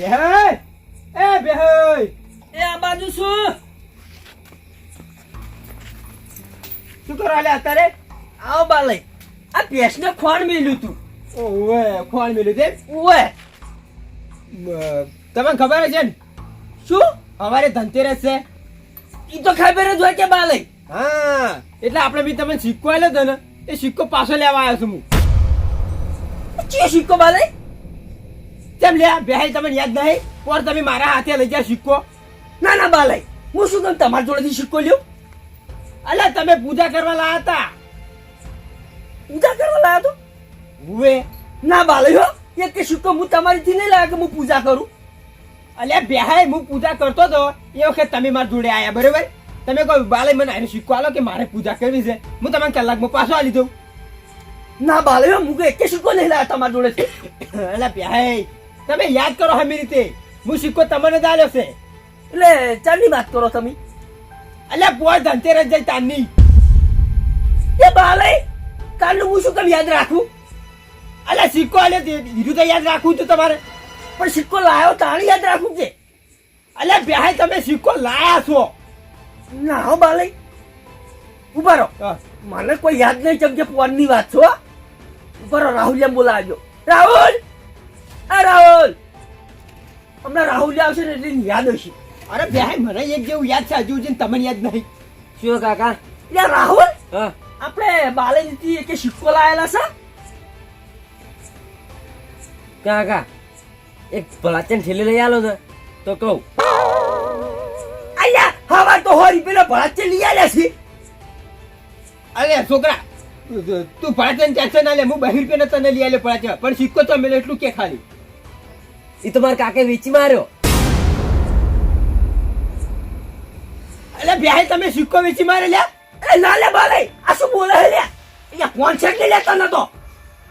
બેહય એ બેહય એ આ બાજુ શું કરો આલે અત્યારે? આવો બાલય આ ભેંસને ખોણ મેલ્યું તું ઓવે ખોણ મેલ્યું છે ઓવે તમને ખબર છે ને શું અમારે ધનતેરસ છે. ઈ તો ખબર જ હોય કે બાલય હા એટલે આપણે બી તમને સિક્કો આલ્યો હતો ને એ સિક્કો પાછો લેવા આવ્યો છું હું. ચિયો સિક્કો બાલય કેમ લે બેહાઈ તમને યાદ નહીં પર તમે મારા હાથે લઈ જા સિક્કો? ના ના બાલય હું શું કામ તમારા જોડેથી સિક્કો લ્યો અલ્યા તમે પૂજા કરવા લાયા હતા. પૂજા કરવા લાયો તો હુએ ના બાલય હો એક કે સિક્કો હું તમારીથી નહીં લાવ્યો કે હું પૂજા કરું. અલ્યા બેહાઈ હું પૂજા કરતો હતો એ વખત તમે મારા જોડે આયા બરોબર. તમે કોઈ બાલે મને આનો સિક્કો આલો કે મારે પૂજા કરવી છે હું તમને કલાકમાં પાછો આલી દઉં. ના બાલય હું કે એક કે સિક્કો નહીં લાવ્યો તમારા જોડેથી. અલ્યા બેહાઈ તમે યાદ કરો હમી રીતે હું સિક્કો તમને જ આલ્યો છે. એટલે ચાલની વાત કરો તમે. અલ્યા પોર ધનતેરસ જાય તારની. એ બાલય કાલનું હું શું કામ યાદ રાખું? અલ્યા સિક્કો આલ્યો તે બીજું તો યાદ રાખવું હતું તમારે. પણ સિક્કો લાવ્યો તાણી યાદ રાખું છે. અલ્યા બેહાઈ તમે સિક્કો લાયા છો. ના હો બાલય ઉભા રહો મને કોઈ યાદ નહીં ચમકે પોનની વાત છો. ઉભા રહો રાહુલ એમ બોલાવજો. રાહુલ આ રાહુલ હમણાં રાહુલ આવશે ને એટલે યાદ હશે. અરે બેહાઈ મને એક જેવું યાદ છે હજુ જેને તમને યાદ નહીં. શું કાકા યા રાહુલ હા આપણે બાલયથી એક સિક્કો લાયેલા છે કાકા એક ભલાચન ઠેલી લઈ આલો ને તો કહું. અલ્યા હવા તો હોરી પેલો ભળાચે લઈ આલ્યા છે. અરે છોકરા તું ભળાચન ટેન્શન ના લે હું બહિર પે તને લઈ આલ્યો ભળાચન પણ સિક્કો તો મેલે એટલું કે ખાલી. એ તો મારા કાકે વેચી માર્યો. અલે બેહાઈ તમે સિક્કો વેચી મારે લ્યા? એ ના લે બાલય આ શું બોલે હે લ્યા અહીંયા ફોન છેક લઈ લેતા નતો.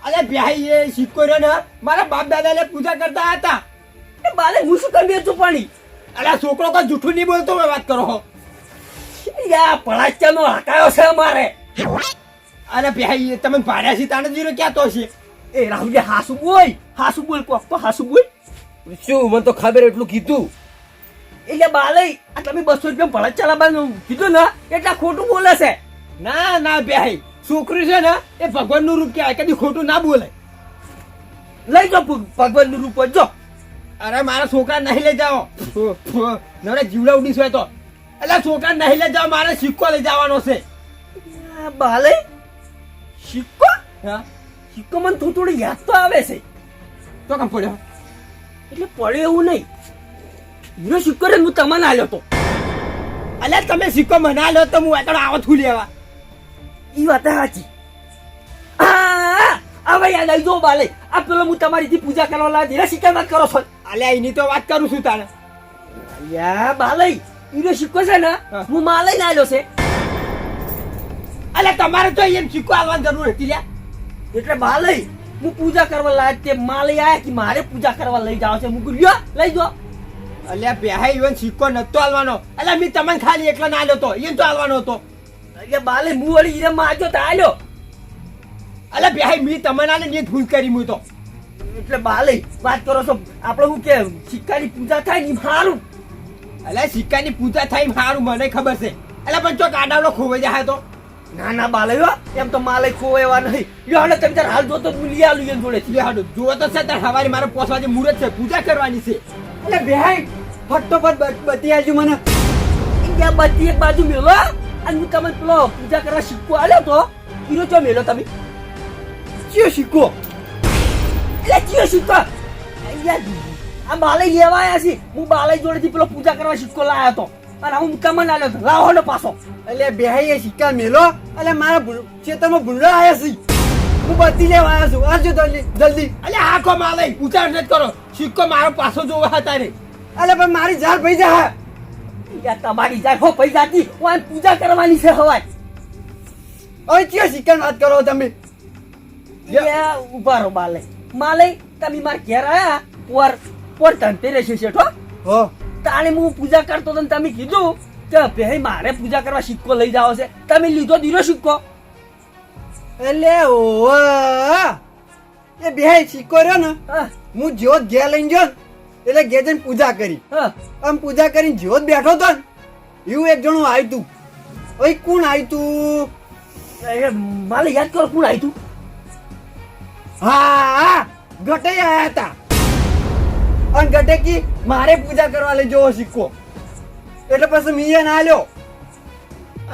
અલે બેહાઈ એ સિક્કો રહ્યો ને મારા બાપ દાદા ને પૂજા કરતા હતા. એ બાલય હું શું કરી વેચું પાણી? અલે છોકરો કોઈ જૂઠું નહીં બોલતો હોય વાત કરો હો. યા ભળાચાનો હકાયો છે અમારે. અરે બેહાઈ તમે ભાડ્યા છે તાણે જીરો ક્યાં તો છે? એ રાહુલ હાસુ બોલ કોક તો હાસુ બોલ. શું મને તો ખબર એટલું કીધું. એટલે બાલય આ તમે 200 રૂપિયા ભળા ચલાવવાનું કીધું ને એટલે ખોટું બોલે છે. ના ના બેહાઈ છોકરી છે ને એ ભગવાન નું રૂપ કહેવાય કદી ખોટું ના બોલે. લઈ જાઓ ભગવાન નું રૂપ જો. અરે મારા છોકરા નહીં લઈ જાઓ નવરે જીવડા ઉડીશ હોય તો. એટલે છોકરા નહીં લઈ જાઓ મારે સિક્કો લઈ જવાનો છે. બાલય સિક્કો હા સિક્કો મને થોડું યાદ તો આવે છે. તો કેમ પડ્યો? એટલે પડે એવું નહીં હીરો સિક્કો રે હું તમને આલ્યો તો. અલ્યા તમે સિક્કો મના લો તો હું આગળ આવો છું લેવા. ઈ વાત સાચી. હવે યાદ આવી જો બાલય આ પેલો હું તમારીથી પૂજા કરવા લાવ્યો હીરા સિક્કા વાત કરો છો. અલ્યા એની તો વાત કરું છું તારે. યા બાલય હીરો સિક્કો છે ને હું માં લઈને આવ્યો છે. અલ્યા તમારે તો એમ સિક્કો આવવાની જરૂર હતી લ્યા. એટલે બાલય હું પૂજા કરવા લાવ્યો તે માં લઈ આયા કે મારે પૂજા કરવા લઈ જાવ છે હું લ્યો લઈ જો. અલ્યા બેહાઈ ઈવન સિક્કો નતો આલવાનો. અલ્યા મેં તમને ખાલી એકલા ના આલ્યો તો એમ તો આલવાનો હતો. એટલે બાલય હું વળી હીરા માં આવ્યો તો આલ્યો. અલ્યા બેહાઈ મેં તમને આલે ને ભૂલ કરી હું તો. એટલે બાલય વાત કરો છો આપણે શું કે સિક્કાની પૂજા થાય ને સારું. અલ્યા સિક્કાની પૂજા થાય સારું મને ખબર છે. અલ્યા પણ ચોક આડાવડો ખોવાઈ જાય તો. ના ના બાલય એમ તો માલય ખોવાવા નહીં. લ્યો હાલે તમે તાર હાલ જોતો હું લઈ આલું એમ જોડે. લે હાડો જો તો છે તાર હવારે મારે પોસવાજે મુહૂર્ત છે પૂજા કરવાની છે. એટલે બેહાઈ ફટોફટ બતી આવજો મને. ત્યાં બધી એક બાજુ મેલો અને હું તમે પેલો પૂજા કરવા સિક્કો આલ્યો તો હીરો ચો મેલો તમે. કયો સિક્કો? એટલે કયો સિક્કો? આ બાલય લેવા આવ્યા છે હું બાલય જોડેથી પેલો પૂજા કરવા સિક્કો લાવ્યો હતો અને હું તમને આલ્યો હતો લાવો પાછો. એટલે બેહાઈ એ સિક્કા મેલો. એટલે મારા ખેતરમાં ભૂંડા આવ્યા છે હું બત્તી લેવા આવ્યો છું. આવજો જલ્દી. અલ્યા આખો માલે ઉચાર નથી કરો સિક્કો મારો પાછો જોવા હતા રે. અલે પણ મારી જાન પૈ જા. તમારી જાય હો પૈસાથી હું પૂજા કરવાની છે હવાય. હવે કયો સિક્કાની વાત કરો તમે? ઉભા રહો બાલય માલય તમે મારા ઘેર આયા પોર ધનતેરસ છે શેઠો. હો તાણે હું પૂજા કરતો તો તમે કીધું કે ભાઈ મારે પૂજા કરવા સિક્કો લઈ જાવ છે તમે લીધો દીરો સિક્કો. એટલે ઓવા એ બેહાઈ સિક્કો રહ્યો ને હું જેવો ઘેર લઈને ગયો એટલે ઘેર જઈને પૂજા કરી. હા આમ પૂજા કરીને જેવો જ બેઠો તો ને એવું એક જણું આવ્યું તું. ઓય કોણ આવ્યું તું? એ માલે યાદ કરો કોણ આવ્યું તું? હા ગટે આયા હતા. અને ગટે કી મારે પૂજા કરવા લઈ જવો સિક્કો. એટલે પછી મીએ ના લ્યો.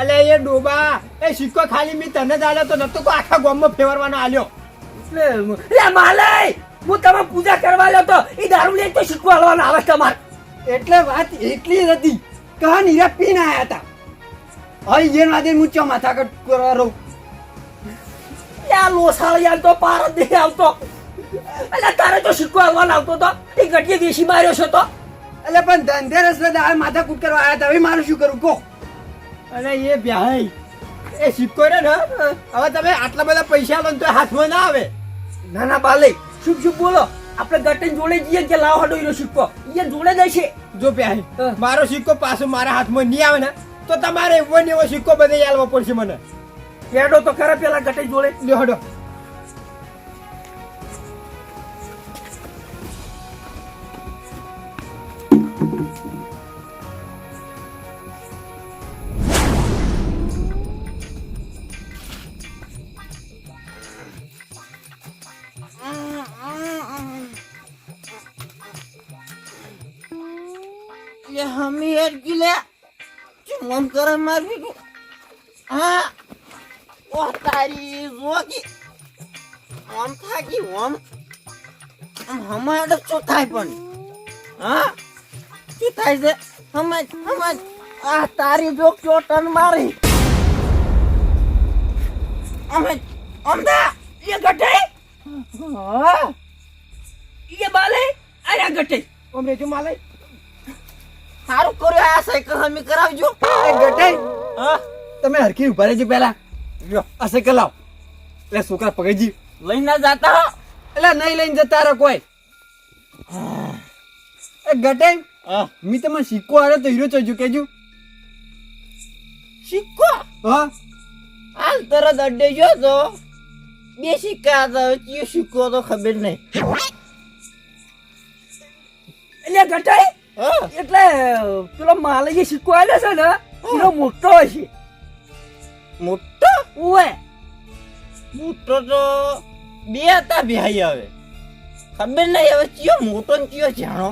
અલે એ ડોબા એ સિક્કો ખાલી મી તને જ આલ્યો તો નતો કો આખા ગામમાં ફેરવાનો આલ્યો. એટલે માલે હું તમે પૂજા કરવા લ્યો તો એ દારૂ લઈને તો સિક્કો હાલવાનો આવે તમારે. એટલે વાત એટલી જ હતી કહા નીરા પીને આયા હતા. હવે એ વાદે હું ચો માથાકટ કરવા રહું. યા લોસાળિયા તો પાર જ નહીં આવતો. એટલે તારે તો સિક્કો હાલવાનો આવતો તો એ ગટીએ દેશી માર્યો છે તો. એટલે પણ ધનતેરસ ને દાળ માથાકૂટ કરવા આયા હતા. હવે મારું શું કરું કો? અરે એ ભાઈ એ સિક્કો રે ને હવે તમે આટલા બધા પૈસા લો તો હાથમાં ના આવે. ના ના બાલે શુભ શુભ બોલો. આપણે ગટે જોડે જઈએ કે લાવ હડો એનો સિક્કો એ જોડે જશે. જો ભાઈ મારો સિક્કો પાછો મારા હાથમાં નહીં આવે ને તો તમારે એવો ને એવો સિક્કો બધે આલવો પડશે મને. કેડો તો ખરા પેલા ગટે જોડે લ્યો હડો. હમી હેડ ગીલે ચુમમ કરે મારવી કે હા ઓ તારી જોગી ઓમ થાકી ઓમ હમાડ ચો થાય પણ હા શું થાય છે હમજ આ તારી જોક ચોટન મારી હમજ ઓમદા એ ગટે હા એ બાલે આયા ગટે ઓમ રેજો માલય સારું કર્યું આ સાયકલ હમી કરાવજો એ ગટે હા તમે હરખી ઉભા રહેજો પહેલા. લ્યો આ સાયકલ લાવ. એટલે છોકરા પકડજી. લઈને જાતા હો એટલે નહીં લઈને જતા રહો કોઈ. એ ગટે મી તમે સિક્કો આવ્યો તો હીરો ચોજુ કેજો. સિક્કો હા હાલ તરત અડ્ડે ગયો તો બે સિક્કા હતા કયો સિક્કો તો ખબર નહીં એટલે ગટે હા એટલે પેલો માલે જે સિક્કો આવ્યો છે ને એનો મોટો હશે. મોટો ઓએ મોટો તો બે હતા ભાઈ હવે ખબર નહીં હવે કયો મોટો ને કયો જાણો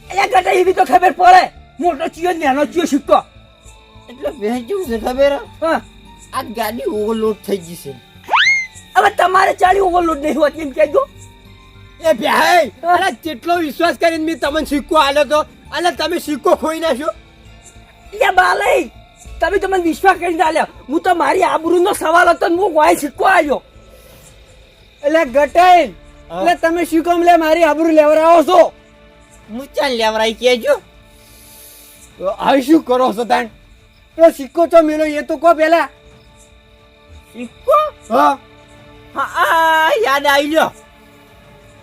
એટલે ગટે એવી તો ખબર પડે મોટો ચિયો ને નાનો ચિયો સિક્કો. એટલે ભાઈ કેવું છે ખબર હા આ ગાડી ઓવરલોડ થઈ ગઈ છે હવે તમારે ચાલી ઓવરલોડ નહીં હોતી એમ કહેજો. એ ભાઈ અરે કેટલો વિશ્વાસ કરીને મેં તમને સિક્કો આલ્યો તો અને તમે સિક્કો ખોઈ નાખ્યો. એ બાલે તમે મને વિશ્વાસ કરીને આલ્યા હું તો મારી આબરૂનો સવાલ હતો ને હું કોઈ સિક્કો આવ્યો. એટલે ગટાઈ એટલે તમે શું કામ લે મારી આબરૂ લેવરાવો છો? હું ચાલ લેવરાઈ કેજો હવે શું કરો છો તાણ? પેલો સિક્કો ચો મેલો એ તો કહો પેલા. સિક્કો હા હા યાદ આવી ગયો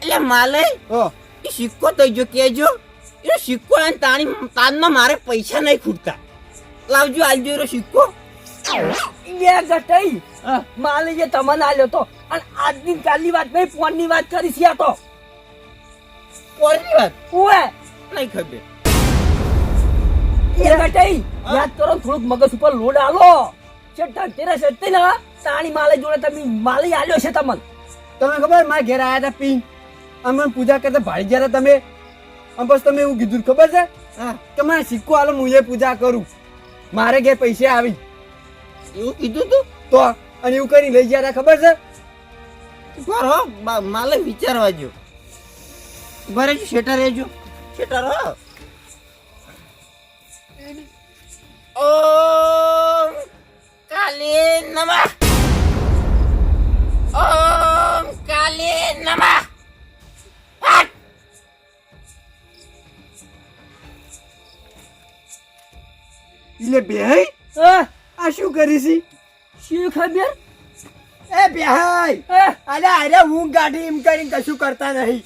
એટલે માલે હા એ સિક્કો તો જો કેજો એ સિક્કો અને તાનમાં મારે પૈસા નહીં ખૂટતા લાવજો આલજો એનો સિક્કો એ ગટઈ માલે જે તમને આલ્યો તો અને આજની કાલની વાત નહીં ફોનની વાત કરી છે આ તો. કોની વાત ઓએ નહીં ખબર એ ગટઈ યાદ કરો થોડુંક મગજ ઉપર લોડ આલો છે ધનતેરસ હતી ને તાણી માલે જોડે તમે માલે આલ્યો છે તમને. તમને ખબર મારા ઘેર આયા હતા પીન અમે પૂજા કરતા ભાડી જયારે તમે આમ બસ તમે એવું કીધું ખબર છે કે મને સિક્કો આલો હું એ પૂજા કરું મારે ઘેર પૈસા આવી એવું કીધું તું તો અને એવું કરી લઈ ગયા ખબર છે. બરો માલે વિચારવા જો ભરે જો શેટર રહેજો શેટર હો ઓમ કાલે નમઃ ઓમ કાલે નમઃ એટલે બેહી આ શું કરી છે? શી ખબર એ બેહાઈ અરે અરે હું ગાડી એમ કરીને કશું કરતા નહીં.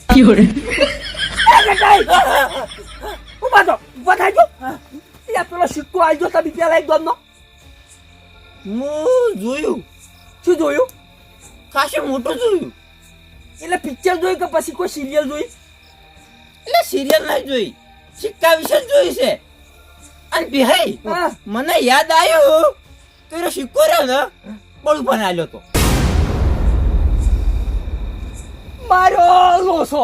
ઉભા તો ઉભા થાજો. એ પેલો સિક્કો આવજો તમે પેલા એક દોમનો હું જોયું શું જોયું? ખાસું મોટું જોયું એટલે પિક્ચર જોયું કે પછી કોઈ સિરિયલ જોઈ? એટલે સિરિયલ નહીં જોઈ, સિક્કા વિશે જ જોઈ છે. અને ભાઈ હા. મને યાદ આવ્યું તેરો સિક્કો રહ્યો ને બળું પણ આલ્યો તો. મારો લોસો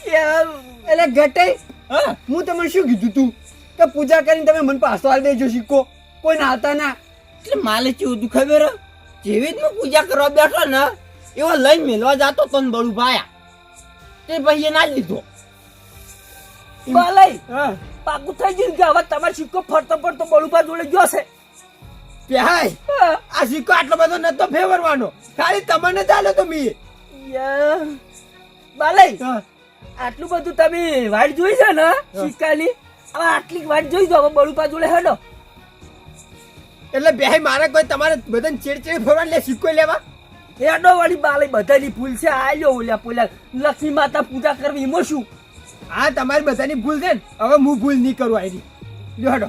એટલે ગટાઈ હા હું તમને શું કીધું તું કે પૂજા કરીને તમે મને પાછો આલી દેજો સિક્કો, કોઈ નાતા ના. એટલે માલે કેવું હતું ખબર હે? જેવી જ હું પૂજા કરવા બેઠો ને એવો લઈને મેલવા જાતો તો ને બળું ભાયા તે ભાઈએ ના લીધો. બાલય હા પાકું થઈ ગયું કે હવે તમારો સિક્કો ફરતો ફરતો બળુપા જોડે ગયો છે. પ્યાય હા. આ સિક્કો આટલો બધો નતો ફેવરવાનો, ખાલી તમને જ આલ્યો તો મી. યા. બાલય આટલું બધું તમે વાટ જોઈ છે ને સિક્કાની, હવે આટલી વાટ જોઈ દો હવે બળુપા જોડે હેડો. એટલે બેહાઈ મારે કોઈ તમારે બધાને ચેડચેડ ફરવાનું લે સિક્કો લેવા. હેડો વાળી બાલય બધાની ભૂલ છે. આલ્યો ઓલ્યા પોલ્યા લક્ષ્મી માતા પૂજા કરવી એમાં શું? હા તમારી બધાની ભૂલ છે ને, હવે હું ભૂલ નહીં કરું આની. લ્યો હેડો.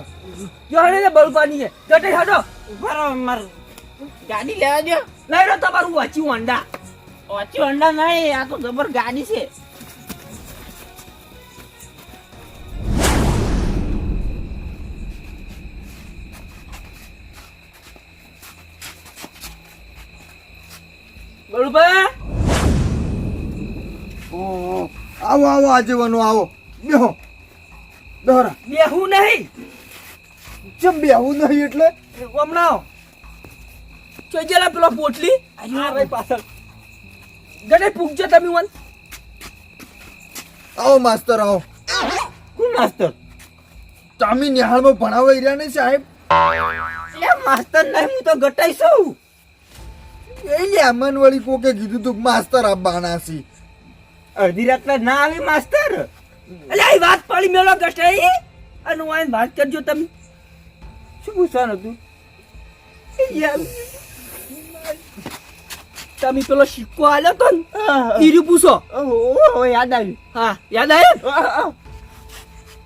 જો હેડે ને બળુપાની છે ગટે હેડો. બરાબર માર ગાડી લેવા દો. લઈ લો તમારું વાંચ્યું અંડા. ઓછી અંડા નહીં, આ તો જબર ગાડી છે. બળુપા ઓહો, આવો આવો આજેવાનો આવો, બેહો. દોરા બેહું નહીં ચમ બેહવું નહીં એટલે હમણાં જોઈ ગયેલા પેલો પોટલી આ રહી પાછળ. ગટે પૂગજો તમે વન. આવો માસ્તર આવો. કોણ માસ્તર? તમે નિહાળમાં ભણાવવા રહ્યા ને સાહેબ? એટલે માસ્તર નહીં, હું તો ગટાઈ છું. એ લેમન વળી કોકે કીધું તું કે માસ્તર આપવાના છે. અડધી રાતના ના આવી માસ્તર. એટલે આ વાત પડી મેલો ગટે અને હું આઈને વાત કરજો તમે. શું પૂછવાનું હતું? તમે પેલો સિક્કો આલ્યો તો ને હા. ઈર્યું પૂછો. ઓહો, યાદ આવ્યું. હા યાદ આવ્યું?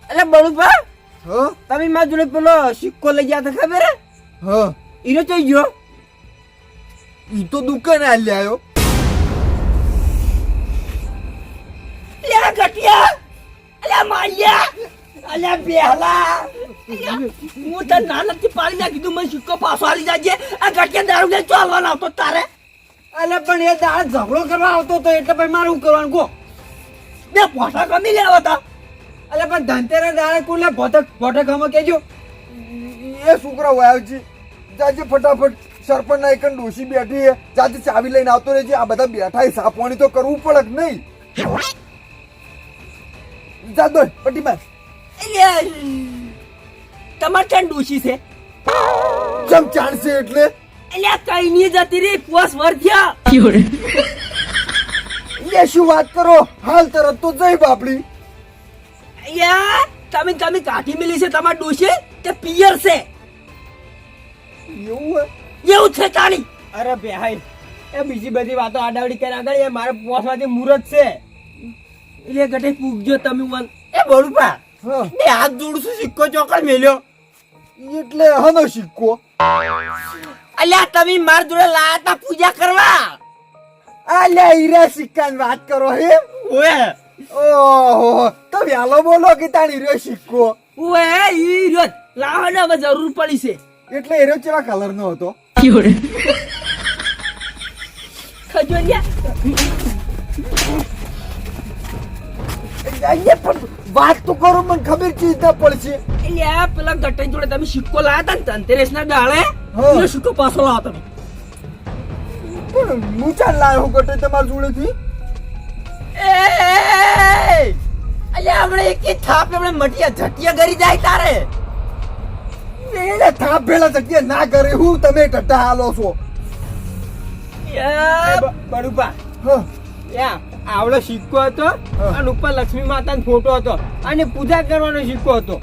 એટલે બળુભા હા તમે મારા જોડે પેલો સિક્કો લઈ ગયા હતા ખબર હે? હા ઈનો ચઈ ગયો. ઈ તો દુકાને આલી આવ્યો. અલ્યા ગટિયા અલ્યા માળિયા અલ્યા બેહલા હું તને નાનકથી પાડી ના કીધું મને સિક્કો પાછો આલી જાજે. આ ગટિયા દારૂ લઈને ચાલવાનો આવતો તારે. અલે પણ એ દાળ ઝઘડો કરવા આવતો તો એટલે ભાઈ મારે શું કરવાનું કહો? બે પોઠા કમી લેવા હતા. અલે પણ ધનતેરા દાડે કોને ભોટક હમ કેજો. એ છોકરા વાયો છે, જાજે ફટાફટ સરપંચ ના એક ડોશી બેઠી છે, જાજે ચાવી લઈને આવતો રહેજે. આ બધા બેઠા છે, સાપવાણી તો કરવું પડે કે નહીં? જા દોડ પટ્ટી માર. અલ્યા તમારે ચાંદ ડોશી છે? જમ ચાણશે એટલે અલ્યા કઈ નહીં જતી રે પોસ વર થયા. એ શું વાત કરો, હાલ તરત તો જઈ બાપડી. અલ્યા તમે કાઠી મિલી છે તમારે ડોશી કે પિયર છે? એવું હે? એવું છે તાણી. અરે બેહાઈ એ બીજી બધી વાતો આડાવડી કરી આગળ, એ મારે પોસમાંથી મુહૂર્ત છે. એટલે ગટે પૂગજો તમે વન. એ બળુભા હા એ હાથ જોડું છું, સિક્કો ચોકડ મેલ્યો. એટલે હનો સિક્કો. અલ્યા તમે મારા જોડે લાયા તા પૂજા કરવા. અલ્યા હીરા સિક્કાની વાત કરો હે? ઓએ ઓહો, તો વ્યાલો બોલો કે તાણી હીરો સિક્કો. ઓએ ઈ રોજ લાવો ને હવે જરૂર પડી છે. એટલે હીરો કેવા કલર નો હતો? ખજોરિયા અહીંયા પણ વાત તો કરો, મને ખબર ચીજ ના પડશે. એટલે આ પેલા ગટઈ જોડે તમે સિક્કો લાયા હતા ને ધનતેરસ ના દાડે હા. એનો સિક્કો પાછો લાવો તમે. પણ હું ચાલ લાયો ગટે તમારા જોડેથી. અલ્યા હમણાં એક થાપ હમણાં મટિયા ઝટિયા કરી જાય તારે. એને થાપ ભેળા જગ્યા ના કરે, હું તમે ટટ્ટા હાલો છો. બળુભા હા આવડો સિક્કો હતો અને ઉપર લક્ષ્મી માતાનો ફોટો હતો અને પૂજા કરવાનો સિક્કો હતો.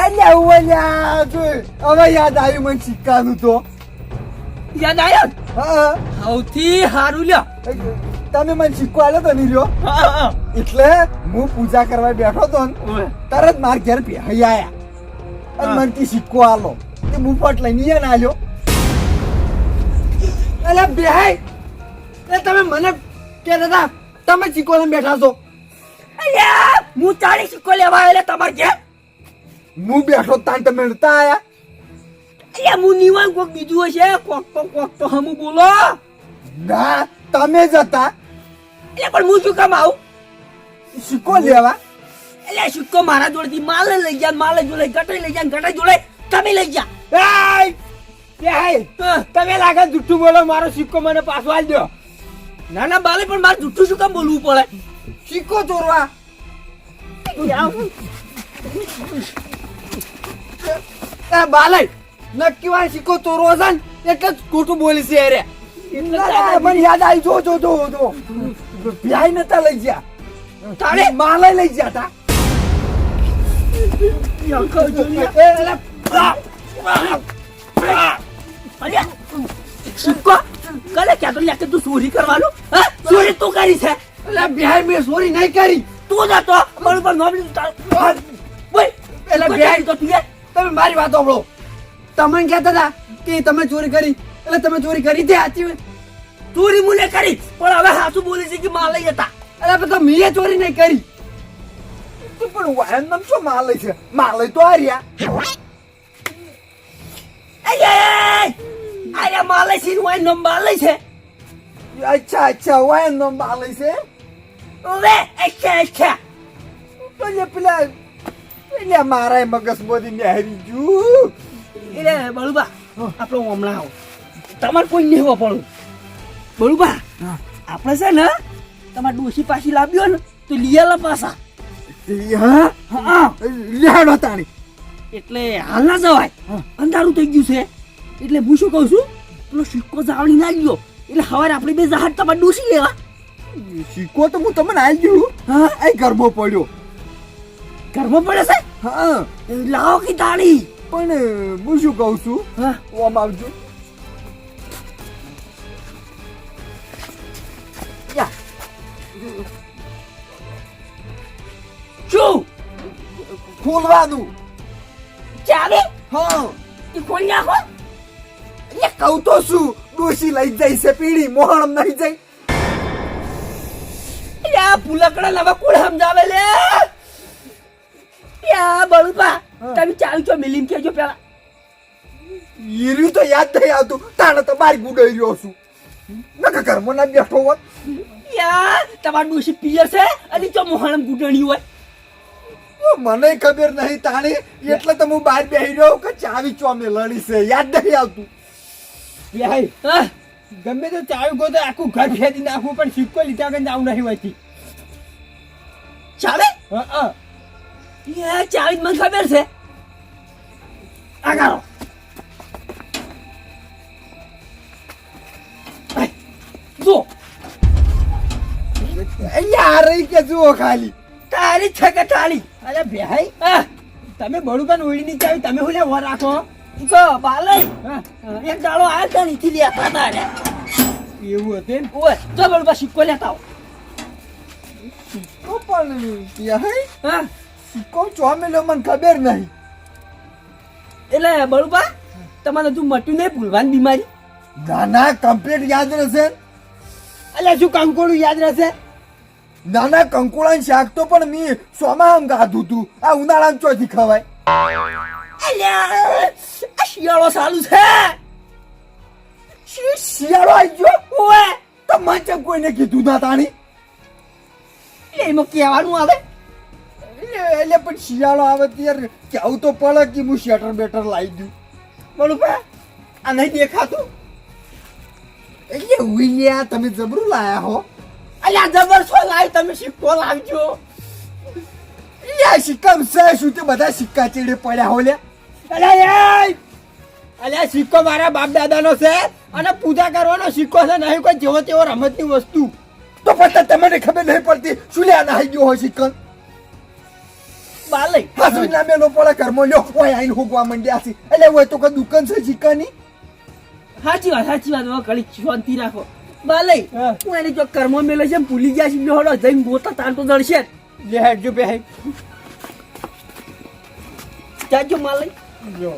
અલ્યા ઓલ્યા જોઈ હવે યાદ આવ્યું મને સિક્કાનું તો. યાદ આવ્યો ને? હા સૌથી સારું લ્યો. તમે મને સિક્કો આલ્યો તો નહીં રહ્યો, એટલે હું પૂજા કરવા બેઠો તો ને તરત માર ઘેર બેહી આયા અને મને કે સિક્કો આલો. તે મુફત લઈને યા ના આલ્યો. એટલે બેહાઈ એ તમે મને કે દાદા તમે સિક્કો લઈને બેઠા છો, અલ્યા હું તારી સિક્કો લેવા આવેલા તમારે ઘેર હું બેઠો તાન તમે નતા આયા અલ્યા હું નિવાન કોક બીજું હશે કોક તો હમું બોલો ના તમે જ હતા અલ્યા પણ હું શું કામ આવું સિક્કો લેવા અલ્યા સિક્કો મારા જોડેથી માલે લઈ ગયા માલે જોડે ગટે લઈ ગયા ગટે જોડે તમે લઈ ગયા તમે લાગે જુઠ્ઠું બોલો મારો સિક્કો મને પાછો આલ દો ના ના બાલે પણ મારે જુઠ્ઠું શું કામ બોલવું પડે સિક્કો ચોરવા બાલય નક્કી વાર સિક્કો ચોરવો છે ને એટલે જ ખોટું બોલી છે અરે મને યાદ આવી જો ભાઈ નતા લઈ ગયા તારે માલે લઈ ગયા તા સિક્કો કલે ક્યાં તો લ્યા તું ચોરી કરવાનું હા ચોરી તું કરી છે એટલે બિહાર મેં ચોરી નહીં કરી તું જતો બરોબર નોબલી એટલે બિહાર તો તમે મારી વાત સાંભળો તમે કહેતા હતા કે તમે ચોરી કરી એટલે તમે ચોરી કરી તે સાચી વાત ચોરી મુલે કરી પણ હવે સાચું બોલે છે કે માલ લઈ જતા એટલે તો મેં ચોરી નહીં કરી પણ વાયન નામ શું માલય છે માલય તો આ રહ્યા અરે માલે છે વાય નો માલે છે અચ્છા વાયન નામ માલય છે ઓવે અચ્છા તો પેલા એટલે મારા મગજ બોધી ને હારી ગયું એટલે બળુબા આપણો હમણાં આવો તમારે કોઈ નહીં હોવા પડું બળુબા આપણે છે ને તમારે ડોસી પાછી લાવ્યો ને તો લીયાલા પાછા હા લેડો તાણી એટલે હાલ ના જવાય અંધારું થઈ ગયું છે એટલે હું શું કહું છું પેલો સિક્કો જાવડી ના ગયો એટલે સવારે આપણે બે જહાજ તમારે ડોસી લેવા સિક્કો તો હું તમને આવી ગયું હા આ ગરબો પડ્યો ઘરમાં પડે છે હા લાવો કે તાળી પણ હું શું કહું છું હા ઓમ આવજો શું ખોલવાનું ચાલે હા એ ખોલી નાખો એ કહું તો શું ડોશી લઈ જાય છે પીડી મોહણમ નહીં જાય યા પુલકડા નવા કોણ સમજાવે લે યા બળુપા તમે ચાલુ છો મિલીમ કેજો પેલા હીર્યું તો યાદ નહીં આવતું તાણે તો બારી ગુડાઈ રહ્યો છું નકા ઘરમાં ના બેઠો હોત યા તમાર ડોશી પિયર છે અને ચો મોહણમ ગુડણી હોય મને ખબર નહીં તાણી એટલે તો હું બહાર બેહી રહ્યો કે ચાવી ચોમે લડી છે યાદ નહીં આવતું ભાઈ ગમે તો ચાવી ગો તો આખું ઘર ફેરી નાખવું પણ સિક્કો લીધા વગર આવું નહીં હોતી ચાલે હા યા ચાવી મને ખબર છે આગારો જો અહીંયા રહી કે જુઓ ખાલી તારી છે કે તાળી અરે ભાઈ તમે બળુબાન ઓળીની ચાવી તમે હું લેવા રાખો ઈકો બાલે હા એક દાડો આ તને થી લે હતા રે એવું હતું એમ ઓય તો બળબા સિક્કો લેતા આવો તો પણ યાહી હા સિક્કો ચોમે લો મને ખબર નહીં એટલે બળબા તમારે તું મટ્યું નહીં ભૂલવાની બીમારી નાના કમ્પ્લીટ યાદ રહેશે અલ્યા શું કંકોડું યાદ રહેશે નાના કંકોળાનું શાક તો પણ મેં સોમાં ગાધું તું આ ઉનાળામાં ચોથી ખવાય અલ્યા આ શિયાળો ચાલુ છે શિયાળો આવી ગયો ઓએ તો મને કોઈને કીધું ના તાણી એમાં કહેવાનું આવે એટલે પણ શિયાળો આવે ત્યારે કેવું તો પડે કે હું શેટર બેટર લાવી દઉં બળુબા આ નહીં દેખાતું એટલે ઉઈલ્યા તમે જબરું લાયા હો અલ્યા જબર છો લાવી તમે સિક્કો લાવજો યા સિક્કા છે શું તે બધા સિક્કા ચીડે પડ્યા હો લ્યા અલ્યા એ અલ્યા સિક્કો મારા બાપ દાદાનો છે અને પૂજા કરવાનો સિક્કો છે નહીં કોઈ જેવો તેવો રમતની વસ્તુ તો પછી તમને ખબર નહીં પડતી શું લ્યા નાહી ગયો હોય સિક્કન બાલે હા શું ના મેલો પડે ઘરમાં લ્યો ઓય આઈને હોગવા માંડ્યા છે એટલે હોય તો કોઈ દુકાન છે સિક્કાની સાચી વાત હવે ઘડી શાંતિ રાખો બાલે હા. હું એને જો કર્મ મેલે છે ભૂલી ગયા છે હડો જઈને ગોતા તાન તો દળશે લે હેડજો ભાઈ જાજો માલે જો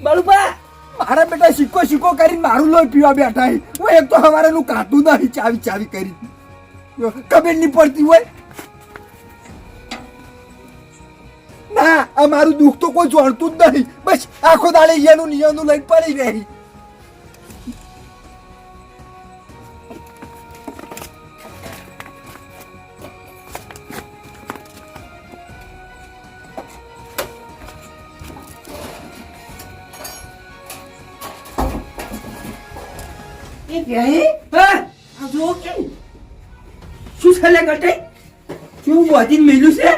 બળુબા મારા બેટા સિક્કો સિક્કો કરીને મારું લોહી પીવા બેઠા છે હું એક તો હવારેનું કાઢું નહીં ચાવી ચાવી કરી ખબર નહીં પડતી હોય આ મારું દુઃખ તો કોઈ જાણતું જ નહીં. બસ આખો દાડે ઈયાનું ને ઈયાનું લઈને પડી રહી. એ ભાઈ હા આ જો કે શું છે લે ગટે શું બોધીને મેલ્યું છે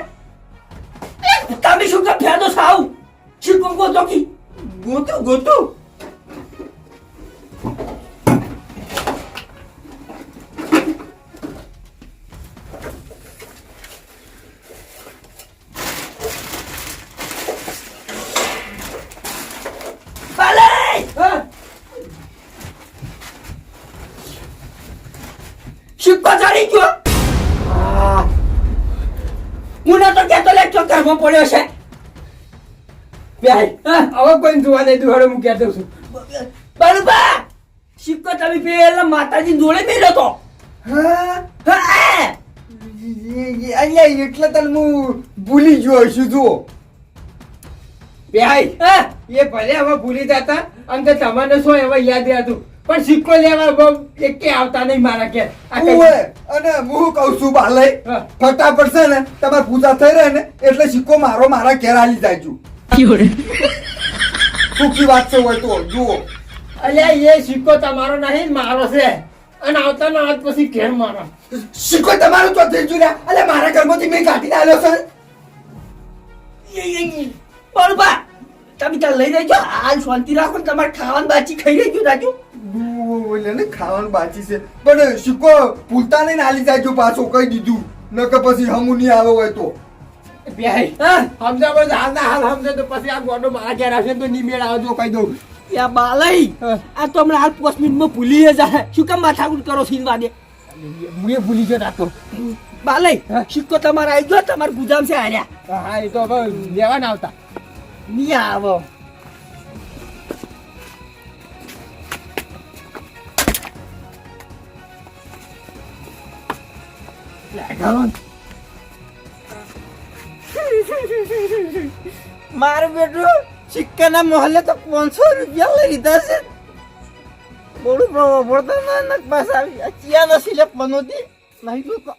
તમે શું કામ ફેદો સાવ શિલ્પો ગોતો કી ગોતો બાલે હા શિલ્પો ચડી ગયો હું ના તો કેતો લે તો ઘરમાં પડ્યો છે હવે કોઈ જોવા નહીં દુહાડે હું કહેતો છું. બરોબર શિક્કો તમે પેલા માતાજી જોડે મેલ્યો તો હા હા અલ્યા એટલે તને હું ભૂલી ગયો છું. જુઓ ભાઈ એ ભલે હવે ભૂલી જતા અને તમને શું હવે યાદ રહેતું પણ સિક્કો લેવા એકે આવતા નહીં મારા કે અને હું કહું છું બાલય ફટાફટ છે ને તમારે પૂજા થઈ રહે ને એટલે સિક્કો મારા ઘેર આલી જાયજો. સુખી વાત છે હોય તો જુઓ. અલ્યા એ સિક્કો તમારો નહીં મારો છે અને આવતા ના આજ પછી ઘેર મારો સિક્કો તમારો તો થઈ ગયો. અલ્યા મારા ઘરમાંથી મેં કાઢીને આવ્યો છે. બરોબર તમે ત્યાં લઈ જજો હાલ શાંતિ રાખો ને તમારે ખાવાનું બાચી ખાઈ લેજો રાજો ને ખાવાનું બાકી છે પણ સિક્કો ભૂલતા નહીં આલી જાયજો પાછો કહી દીધું નકર પછી હમું નહીં આવે હોય તો સમજાવો હાલ ના હાલ સમજે તો પછી આ ગોડો મારા ઘેર આવશે તો નહીં મેળ આવજો કહી દઉં. યા બાલઈ આ તો હમણાં હાલ 5 મિનિટમાં ભૂલી જાય શું કામ માથાકૂટ કરો સીનવા દે હું એ ભૂલી ગયો રાતો. બાલઈ સિક્કો તમારે આવી ગયો તમારે ગુજામ છે હાર્યા હા એ તો હવે લેવા ના આવતા નહીં આવો મારું બેટું સિક્કાના મોહલ્લે તો 500 રૂપિયા લઈ લીધા છે. બોલું પડતો ના નક પાસ આવી ચિયા નથી લે પનોતી નહીં જોતો.